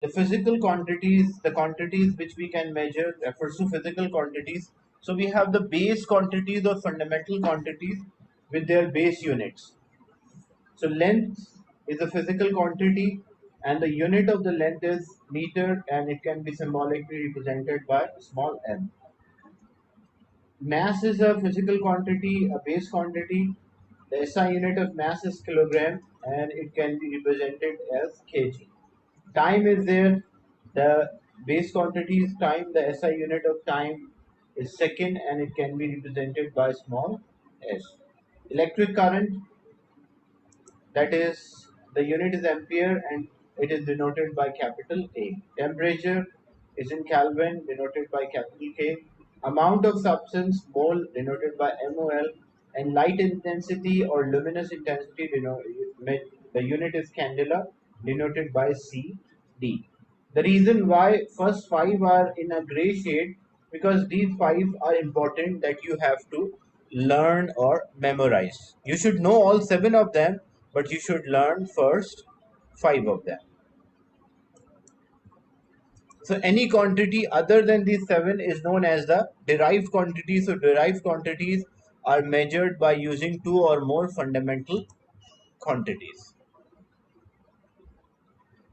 The physical quantities, the quantities which we can measure, refers to physical quantities. So we have the base quantities or fundamental quantities with their base units. So length is a physical quantity and the unit of the length is meter and it can be symbolically represented by small m. Mass is a physical quantity, a base quantity. The SI unit of mass is kilogram and it can be represented as kg. Time is there. The base quantity is time. The SI unit of time is second and it can be represented by small s. Electric current, that is, the unit is ampere and it is denoted by capital A. Temperature is in Kelvin, denoted by capital K. Amount of substance, mole, denoted by MOL. And light intensity or luminous intensity, the unit is candela, denoted by CD. The reason why first five are in a gray shade, because these five are important that you have to learn or memorize. You should know all seven of them, but you should learn first five of them. So any quantity other than these seven is known as the derived quantity. So derived quantities are measured by using two or more fundamental quantities.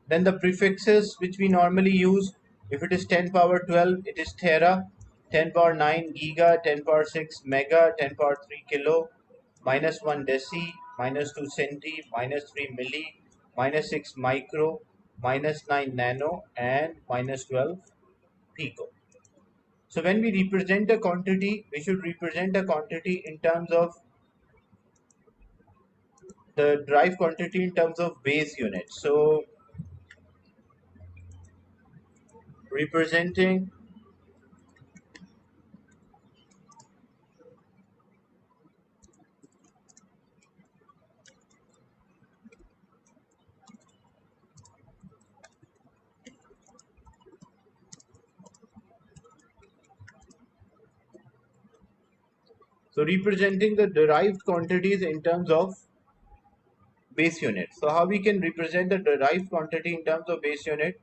Then the prefixes which we normally use, if it is 10 power 12, it is tera, 10 power 9 giga, 10 power 6 mega, 10 power 3 kilo, minus 1 deci, minus 2 centi, minus 3 milli, minus 6 micro, minus 9 nano, and minus 12 pico. So when we represent a quantity, we should represent a quantity in terms of the derived quantity in terms of base units. So representing representing the derived quantities in terms of base unit. So how we can represent the derived quantity in terms of base unit?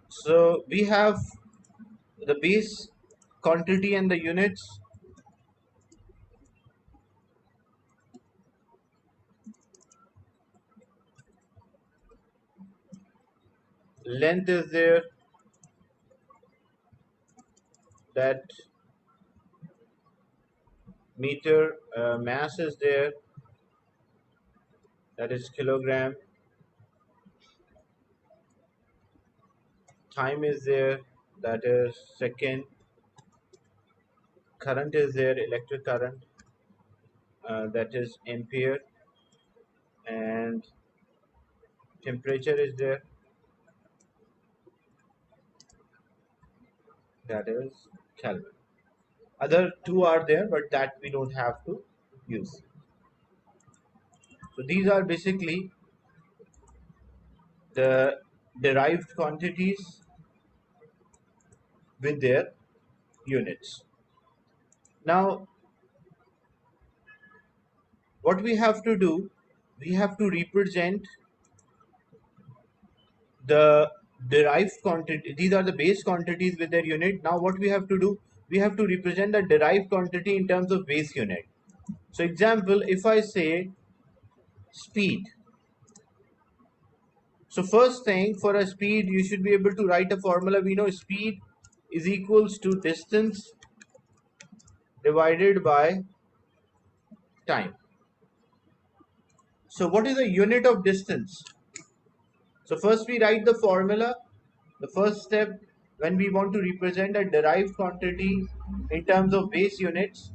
So we have the base quantity and the units. Length is there, that meter. Mass is there, that is kilogram. Time is there, that is second. Current is there, electric current, that is ampere. And temperature is there, that is Kelvin. Other two are there, but that we don't have to use. So these are basically the derived quantities with their units. Now, what we have to do, we have to represent the derived quantity. These are the base quantities with their unit. Now, what we have to do, we have to represent the derived quantity in terms of base unit. So, example, if I say speed. So, first thing, for a speed, you should be able to write a formula. We know speed is equals to distance divided by time. So what is the unit of distance? So first we write the formula. The first step, when we want to represent a derived quantity in terms of base units.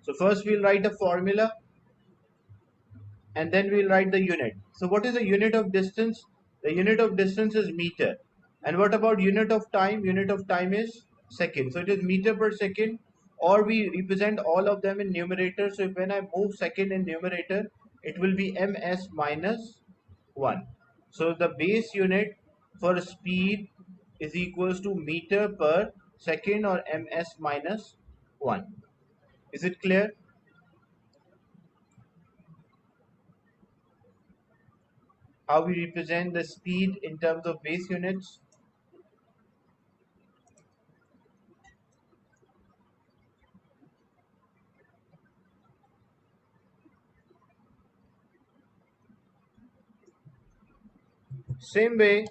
So first we'll write a formula and then we'll write the unit. So what is the unit of distance? The unit of distance is meter. And what about unit of time? Unit of time is second. So it is meter per second, or we represent all of them in numerator. So if when I move second in numerator, it will be ms minus 1. So the base unit for speed is equals to meter per second, or ms minus 1. Is it clear? how we represent the speed in terms of base units. Same way,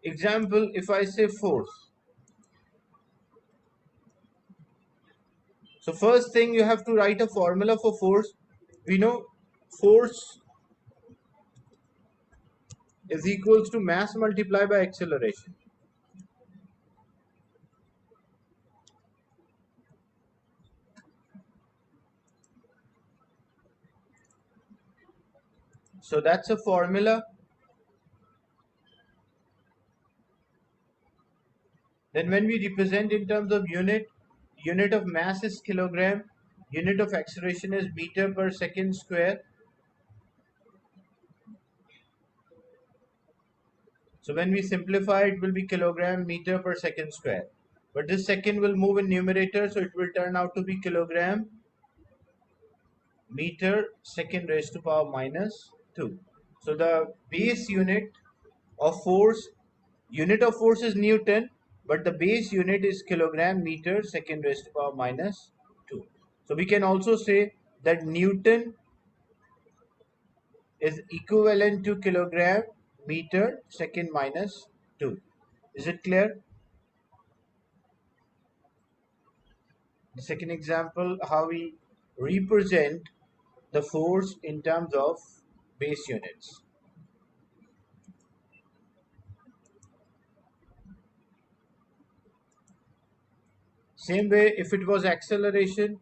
example, if I say force. So first thing, you have to write a formula for force. We know force is equals to mass multiplied by acceleration. So that's a formula. Then when we represent in terms of unit of mass is kilogram, unit of acceleration is meter per second square. So when we simplify, it will be kilogram meter per second square. But this second will move in numerator, so it will turn out to be kilogram meter second raised to power minus 2. So the base unit of force is Newton, but the base unit is kilogram meter second raised to power minus 2. So we can also say that Newton is equivalent to kilogram meter second minus 2. Is it clear? The second example, how we represent the force in terms of base units. Same way, if it was acceleration,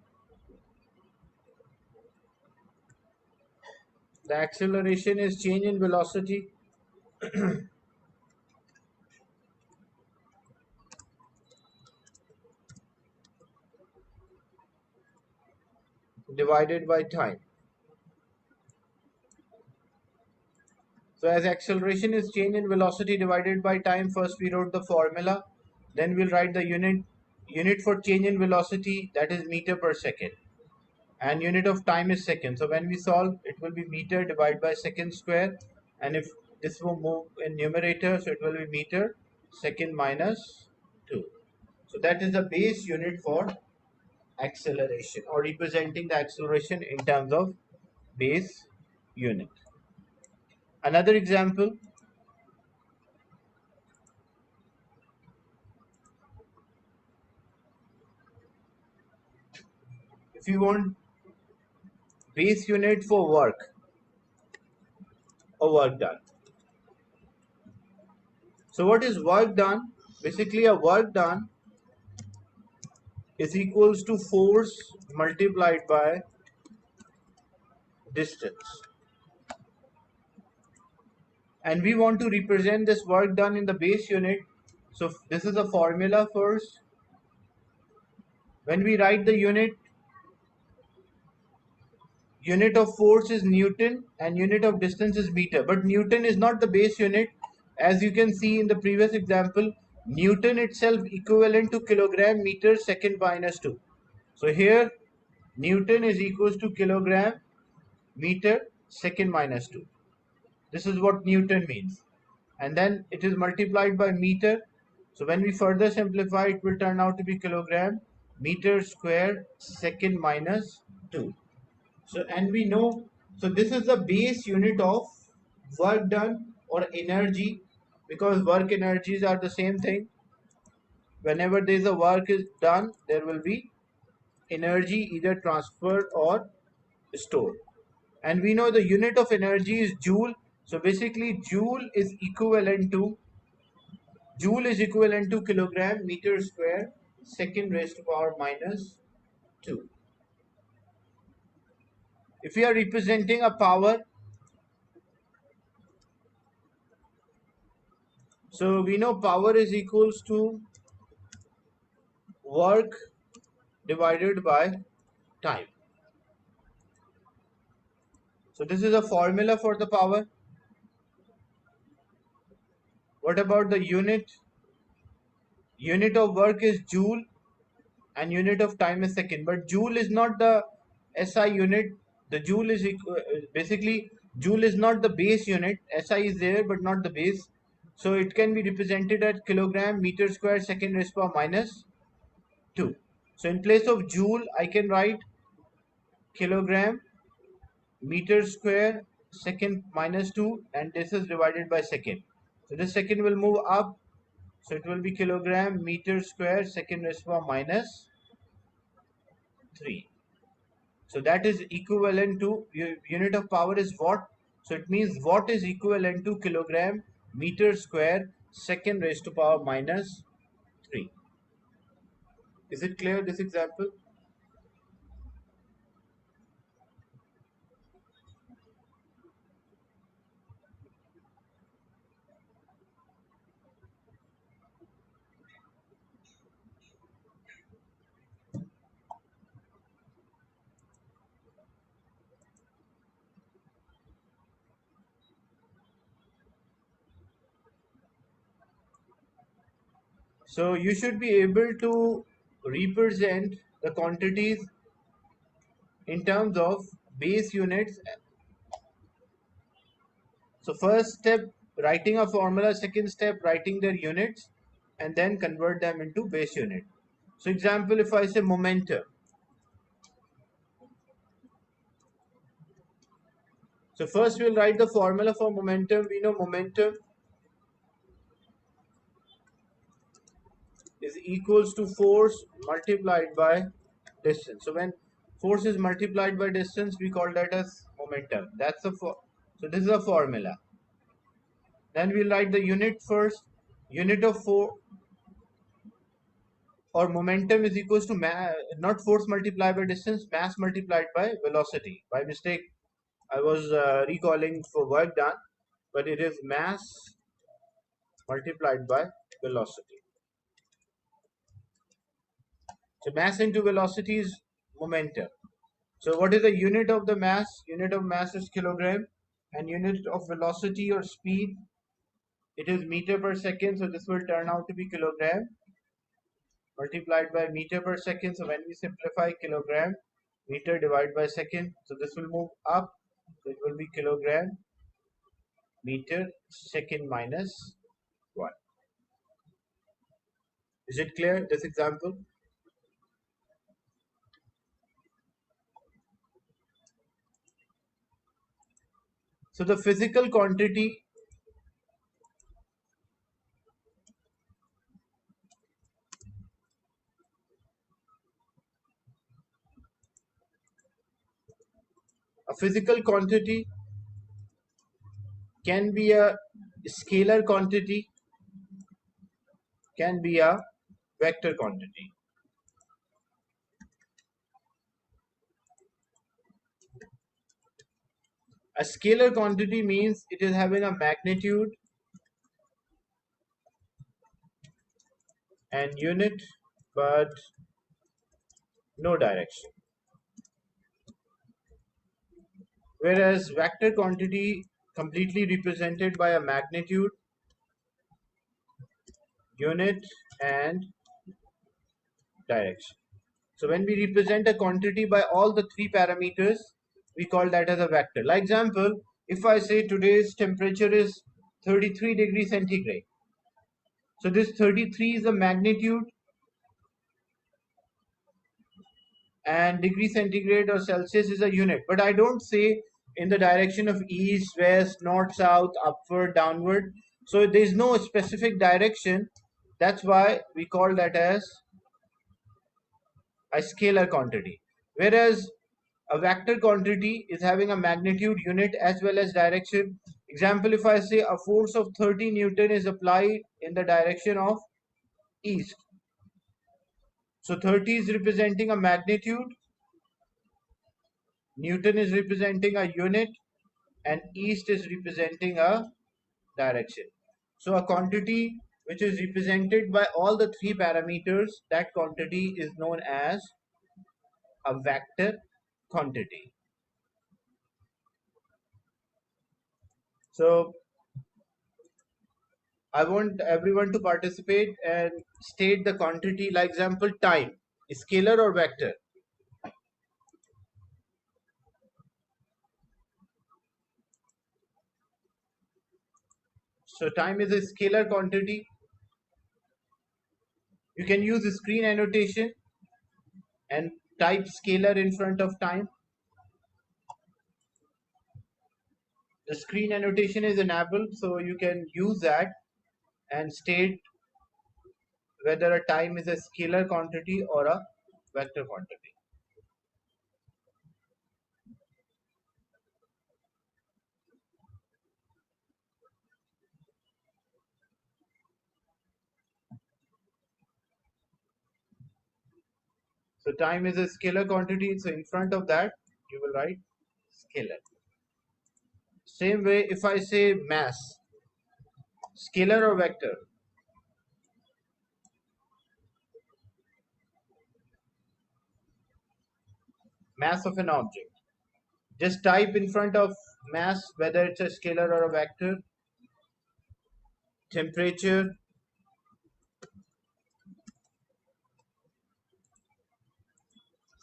the acceleration is change in velocity divided by time. So as acceleration is change in velocity divided by time, first we wrote the formula, then we'll write the unit for change in velocity, that is meter per second, and unit of time is second. So when we solve, it will be meter divided by second square, and if this will move in numerator, so it will be meter second minus 2. So that is the base unit for acceleration, or representing the acceleration in terms of base unit. Another example, if you want base unit for work or work done. So what is work done? Basically, a work done is equals to force multiplied by distance. And we want to represent this work done in the base unit. So this is a formula first. When we write the unit of force is Newton and unit of distance is meter. But Newton is not the base unit. As you can see in the previous example, Newton itself equivalent to kilogram meter second minus 2. So here Newton is equals to kilogram meter second minus 2. This is what Newton means. And then it is multiplied by meter. So when we further simplify, it will turn out to be kilogram meter square second minus 2. So, and we know, so this is the base unit of work done or energy, because work energies are the same thing. Whenever there is a work is done, there will be energy either transferred or stored. And we know the unit of energy is joule. So basically joule is equivalent to kilogram meter square second raised to power minus 2. If we are representing a power, so we know power is equals to work divided by time. So this is a formula for the power. What about the unit? Unit of work is joule and unit of time is second. But joule is not the SI unit. The joule is basically Joule is not the base unit. SI is there but not the base. So it can be represented as kilogram meter square second raised to power minus 2. So in place of joule, I can write kilogram meter square second minus 2, and this is divided by second. So this second will move up. So it will be kilogram meter square second raised to power minus 3. So that is equivalent to, unit of power is watt. So it means watt is equivalent to kilogram meter square second raised to power minus 3. Is it clear, this example? So you should be able to represent the quantities in terms of base units. So first step, writing a formula. Second step, writing their units, and then convert them into base unit. So example, if I say momentum. So first we'll write the formula for momentum. We know momentum is equals to force multiplied by distance. So when force is multiplied by distance, we call that as momentum. That's the so this is a formula. Then we'll write the unit first. Unit of force or momentum is equals to not force multiplied by distance, mass multiplied by velocity. By mistake, I was recalling for work done, but it is mass multiplied by velocity. So mass into velocity is momentum. So what is the unit of the mass? Unit of mass is kilogram, and unit of velocity or speed, it is meter per second. So this will turn out to be kilogram multiplied by meter per second. So when we simplify kilogram meter divided by second, so this will move up. So it will be kilogram meter second minus 1. Is it clear, this example? So the physical quantity, a physical quantity can be a scalar quantity, can be a vector quantity. A scalar quantity means it is having a magnitude and unit but no direction. Whereas vector quantity completely represented by a magnitude, unit and direction. So when we represent a quantity by all the three parameters, we call that as a vector. Like example, if I say today's temperature is 33 degrees centigrade. So this 33 is a magnitude, and degree centigrade or Celsius is a unit. But I don't say in the direction of east, west, north, south, upward, downward. So there is no specific direction. That's why we call that as a scalar quantity. Whereas a vector quantity is having a magnitude, unit as well as direction. Example, if I say a force of 30 Newton is applied in the direction of east. So 30 is representing a magnitude, Newton is representing a unit, and east is representing a direction. So a quantity which is represented by all the three parameters, that quantity is known as a vector quantity. So I want everyone to participate and state the quantity. Like example, time, scalar or vector? So time is a scalar quantity. You can use screen annotation and type scalar in front of time. The screen annotation is enabled, so you can use that and state whether a time is a scalar quantity or a vector quantity. So time is a scalar quantity, so in front of that you will write scalar. Same way if I say mass, scalar or vector? Mass of an object. Just type in front of mass whether it's a scalar or a vector. Temperature,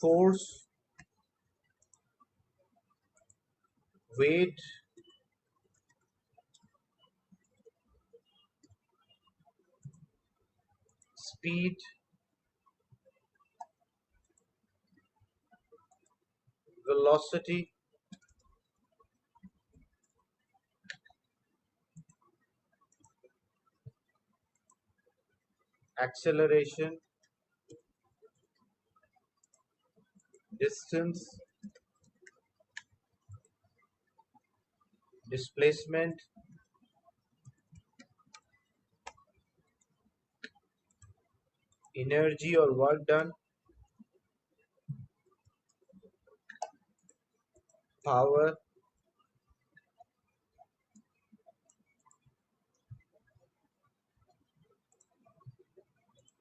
force, weight, speed, velocity, acceleration, distance, displacement, energy or work done, power.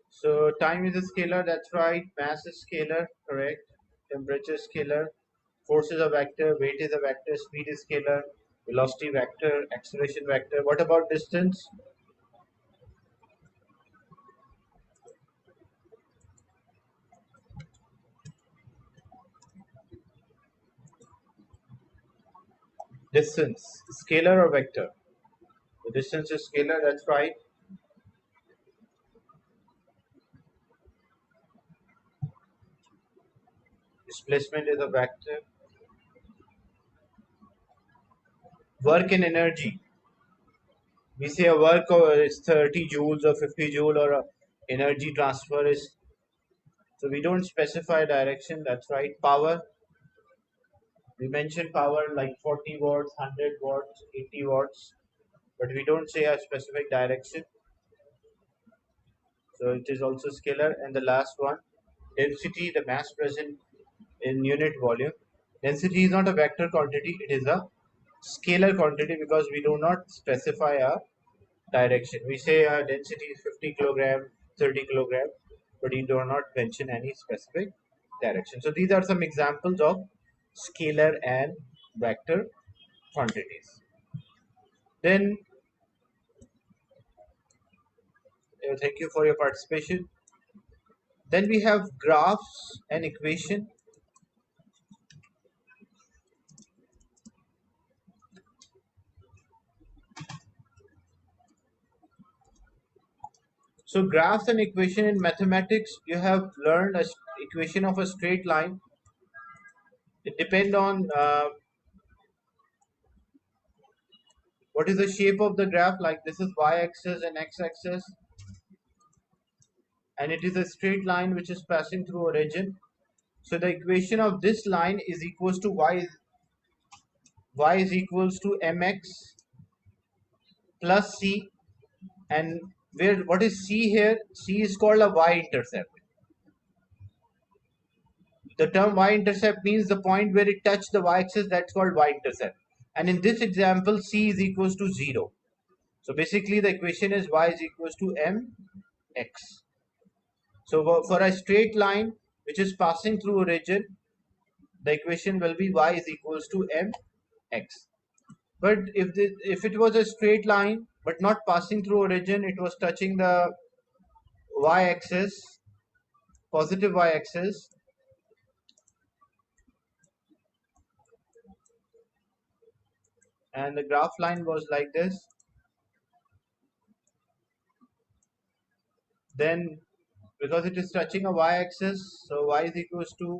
So time is a scalar, that's right. Mass is scalar, correct. Temperature is scalar. Force is a vector. Weight is a vector. Speed is scalar. Velocity vector. Acceleration vector. What about distance? Distance, scalar or vector? The distance is scalar, that's right. Displacement is a vector. Work and energy. We say a work is 30 joules or 50 joule or a energy transfer is, so we don't specify direction, that's right. Power, we mention power like 40 watts, 100 watts, 80 watts, but we don't say a specific direction. So it is also scalar. And the last one, density, the mass present in unit volume. Density is not a vector quantity, it is a scalar quantity because we do not specify a direction. We say density is 50 kilogram, 30 kilogram, but you do not mention any specific direction. So these are some examples of scalar and vector quantities. Then thank you for your participation. Then we have graphs and equation. So graphs and equation in mathematics, you have learned a equation of a straight line. It depends on what is the shape of the graph. Like this is y-axis and x-axis, and it is a straight line which is passing through origin. So the equation of this line is equals to y is equals to mx plus c, and where what is c here? C is called a y-intercept. The term y-intercept means the point where it touched the y-axis, that's called y-intercept. And in this example, c is equals to 0. So basically the equation is y is equals to mx. So for a straight line which is passing through origin, the equation will be y is equals to mx. But if it was a straight line but not passing through origin, it was touching the y-axis, positive y-axis, and the graph line was like this. then because it is touching a y-axis, so y is equals to,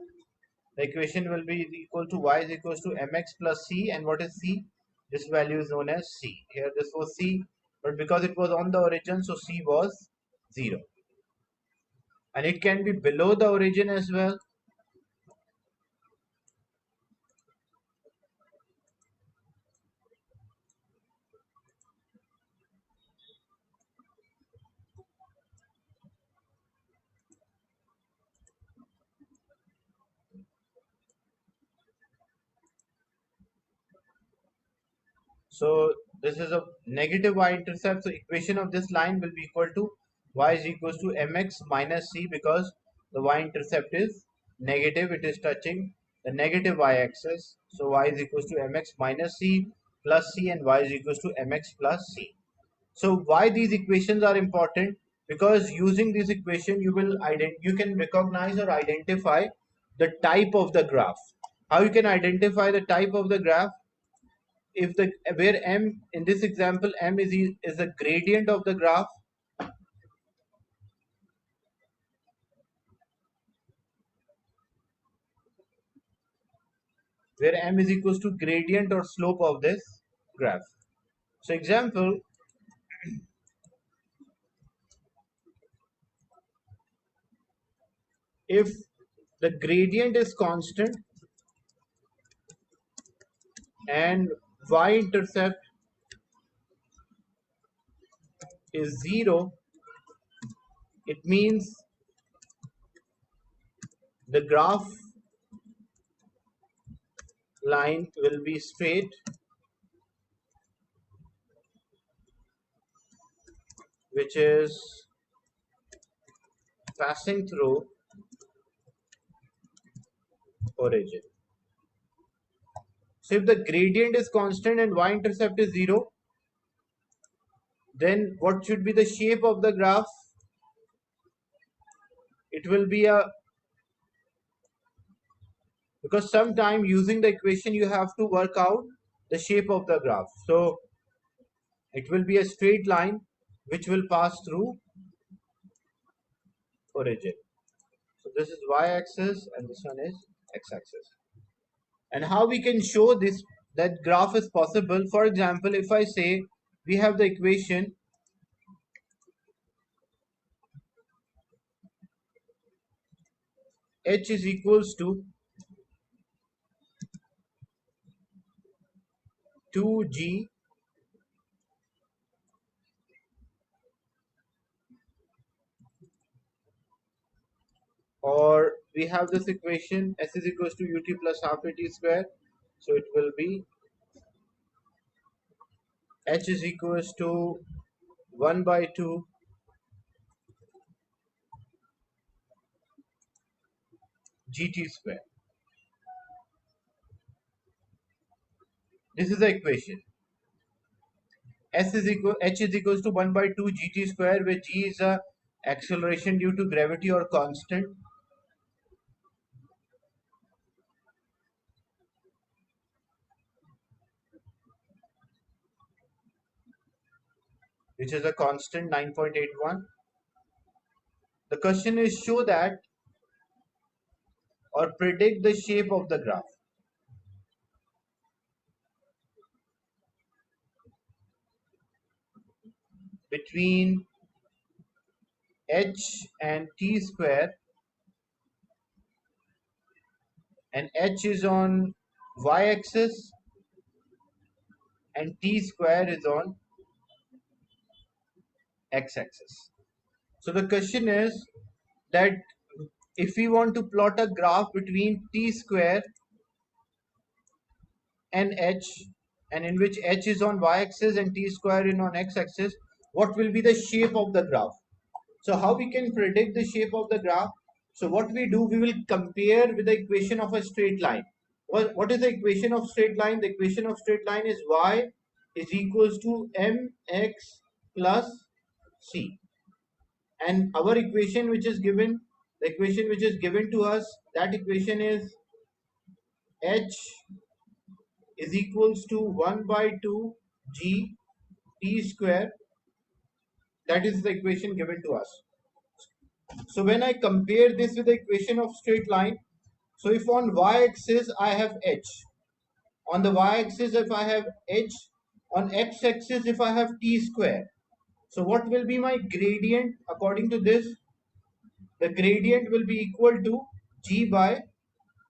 the equation will be equal to y is equals to mx plus c. And what is c? This value is known as c. Here this was c, but because it was on the origin, so c was 0. And it can be below the origin as well. So this is a negative y-intercept. So equation of this line will be equal to y is equals to mx minus c, because the y-intercept is negative. It is touching the negative y-axis. So y is equals to mx minus c plus c, and y is equals to mx plus c. So why these equations are important? Because using this equation, you can recognize or identify the type of the graph. How you can identify the type of the graph? If the where m, in this example, m is a gradient of the graph, where m is equals to gradient or slope of this graph. So example, if the gradient is constant and y-intercept is 0, it means the graph line will be straight, which is passing through origin. So if the gradient is constant and y-intercept is 0, then what should be the shape of the graph? It will be a, because sometime using the equation you have to work out the shape of the graph. So it will be a straight line which will pass through origin. So this is y-axis and this one is x-axis. And how we can show this, that graph is possible? For example, if I say we have the equation h is equals to 2g, or we have this equation s is equals to ut plus half at square. So it will be h is equals to 1 by 2 gt square. This is the equation. H is equals to 1 by 2 gt square, where g is a acceleration due to gravity or constant, which is a constant 9.81. The question is show that or predict the shape of the graph between h and t square, and h is on y-axis and t square is on x-axis. So the question is that if we want to plot a graph between t square and h, and in which h is on y-axis and t square is on x-axis, what will be the shape of the graph? So how we can predict the shape of the graph? So what we do, we will compare with the equation of a straight line. What is the equation of straight line? The equation of straight line is y is equals to mx plus c. And our equation which is given, the equation which is given to us, that equation is h is equals to 1 by 2 g t square. That is the equation given to us. So when I compare this with the equation of straight line, so if on y-axis I have h, on the y-axis if I have h, on x-axis if I have t square, so what will be my gradient according to this? The gradient will be equal to g by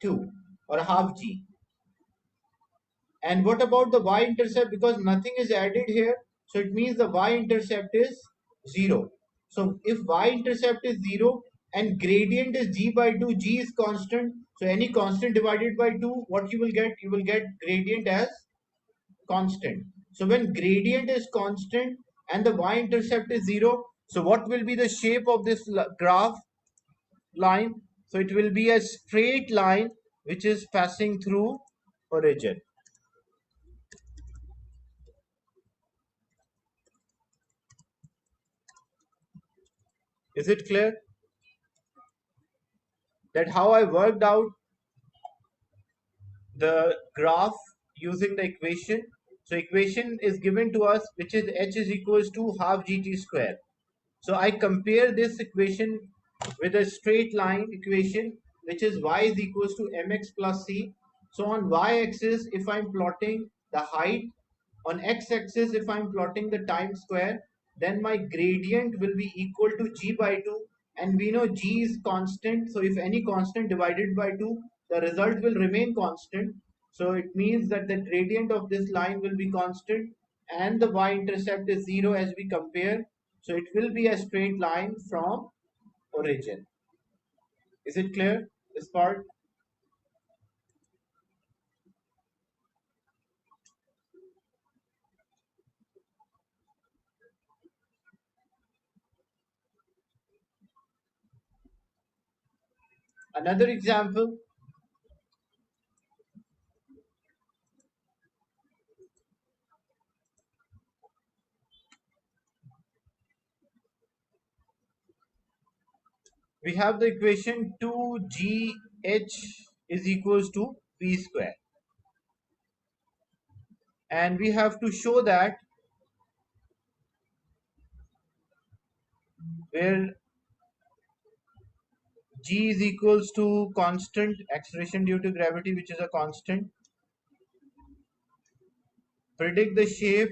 2 or half g. And what about the y-intercept? Because nothing is added here, so it means the y-intercept is 0. So if y-intercept is 0 and gradient is g by 2, g is constant. So any constant divided by 2, what you will get? You will get gradient as constant. So when gradient is constant and the y-intercept is 0, so what will be the shape of this graph line? So it will be a straight line which is passing through origin. Is it clear that how I worked out the graph using the equation? So equation is given to us, which is h is equals to half gt square. So I compare this equation with a straight line equation, which is y is equals to mx plus c. So on y-axis, if I'm plotting the height, on x-axis, if I'm plotting the time square, then my gradient will be equal to g by 2. And we know g is constant. So if any constant divided by 2, the result will remain constant. So it means that the gradient of this line will be constant and the y-intercept is 0 as we compare. So it will be a straight line from origin. Is it clear, this part? Another example, we have the equation 2gh is equals to v square. And we have to show that where g is equals to constant acceleration due to gravity, which is a constant, predict the shape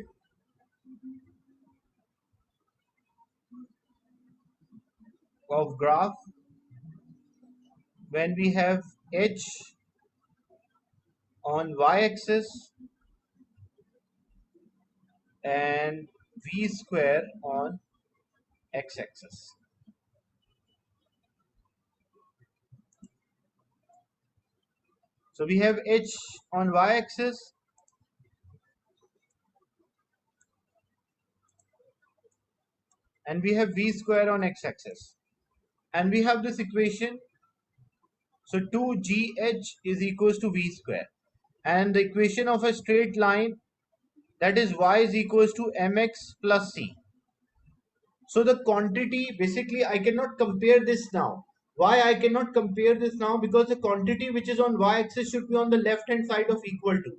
of graph when we have h on y-axis and v square on x-axis. So we have h on y-axis and we have v square on x-axis. And we have this equation. So 2gh is equals to v square. And the equation of a straight line, that is y is equals to mx plus c. So the quantity, basically I cannot compare this now. Why I cannot compare this now? Because the quantity which is on y-axis should be on the left hand side of equal to.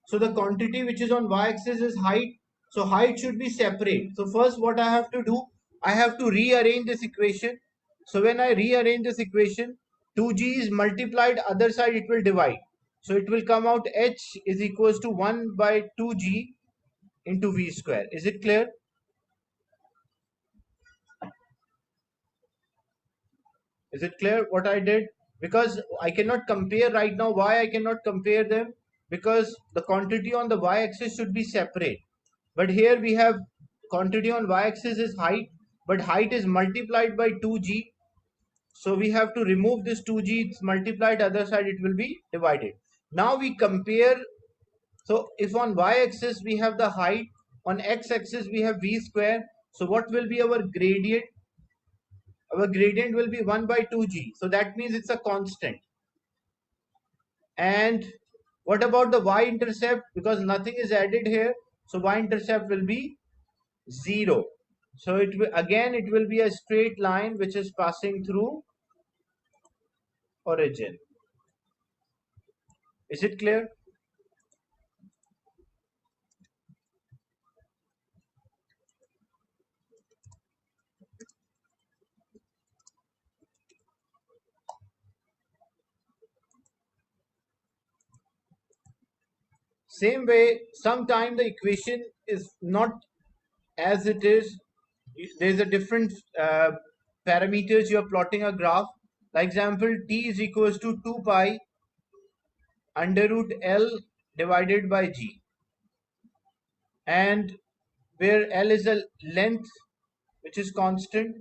So the quantity which is on y-axis is height. So height should be separate. So first what I have to do, I have to rearrange this equation. So when I rearrange this equation, 2g is multiplied, other side it will divide. So it will come out h is equals to 1 by 2g into v square. Is it clear? Is it clear what I did? Because I cannot compare right now. Why I cannot compare them? Because the quantity on the y-axis should be separate. But here we have quantity on y-axis is height, but height is multiplied by 2g. So we have to remove this 2g, it's multiplied, other side it will be divided. Now we compare. So if on y-axis we have the height, on x-axis we have v square. So what will be our gradient? Our gradient will be 1 by 2g. So that means it's a constant. And what about the y-intercept? Because nothing is added here. So y-intercept will be 0. So it will, again it will be a straight line which is passing through origin. Is it clear? Same way, sometime the equation is not as it is. There's a different parameters. You're plotting a graph. Like example, t is equals to 2 pi under root L divided by G, and where L is a length which is constant,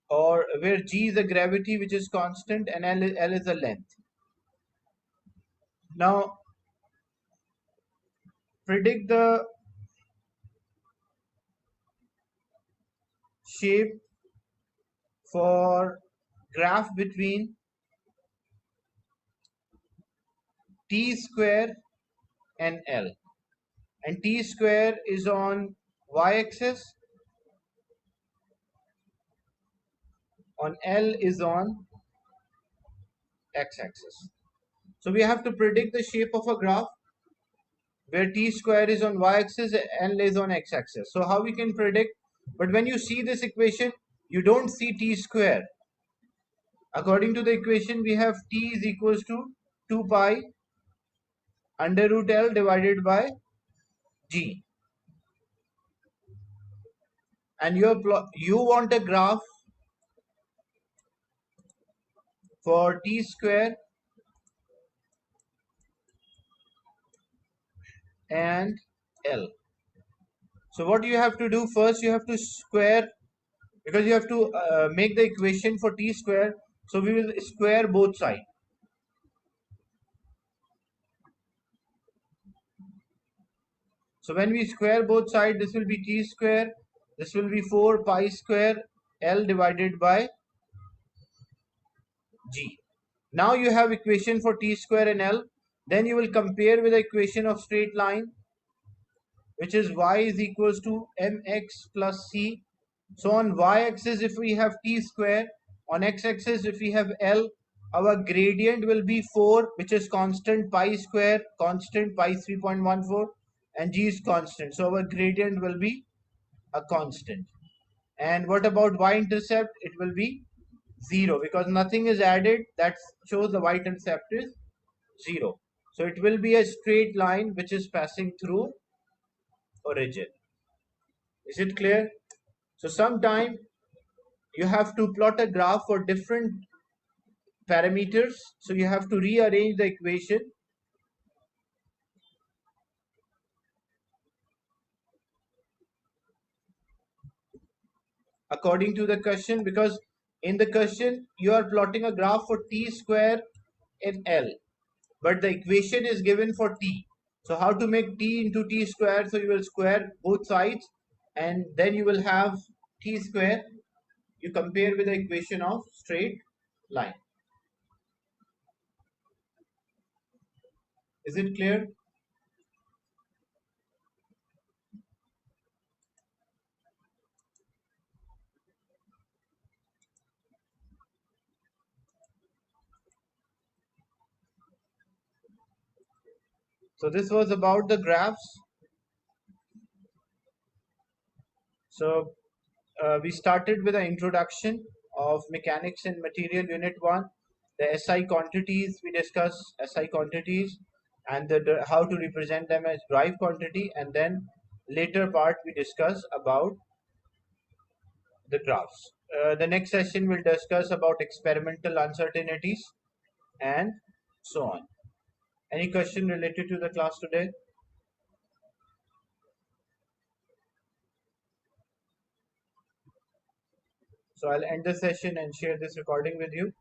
or where G is a gravity which is constant, and L is a length. Now predict the shape for graph between t square and L, and t square is on y-axis, on L is on x-axis. So we have to predict the shape of a graph where t square is on y-axis and L is on x-axis. So how we can predict? But when you see this equation, you don't see t square. According to the equation, we have t is equals to 2 pi under root L divided by G. And you want a graph for t square and L. So what you have to do first, you have to square, because you have to make the equation for t square. So we will square both sides. So when we square both sides, this will be t square, this will be 4 pi square L divided by G. Now you have equation for t square and L. Then you will compare with the equation of straight line, which is y is equals to mx plus c. So on y-axis, if we have t square, on x-axis, if we have L, our gradient will be 4, which is constant, pi square, constant, pi 3.14, and g is constant. So our gradient will be a constant. And what about y-intercept? It will be 0, because nothing is added. That shows the y-intercept is 0. So it will be a straight line which is passing through origin. Is it clear? So sometime you have to plot a graph for different parameters. So you have to rearrange the equation according to the question, because in the question you are plotting a graph for t square in L, but the equation is given for t. So how to make t into t square? So you will square both sides, and then you will have t square. You compare with the equation of straight line. Is it clear? So this was about the graphs. So we started with an introduction of mechanics and material unit 1, the SI quantities. We discussed SI quantities and how to represent them as drive quantity, and then later part we discuss about the graphs. The next session will discuss about experimental uncertainties and so on. Any question related to the class today? So I'll end the session and share this recording with you.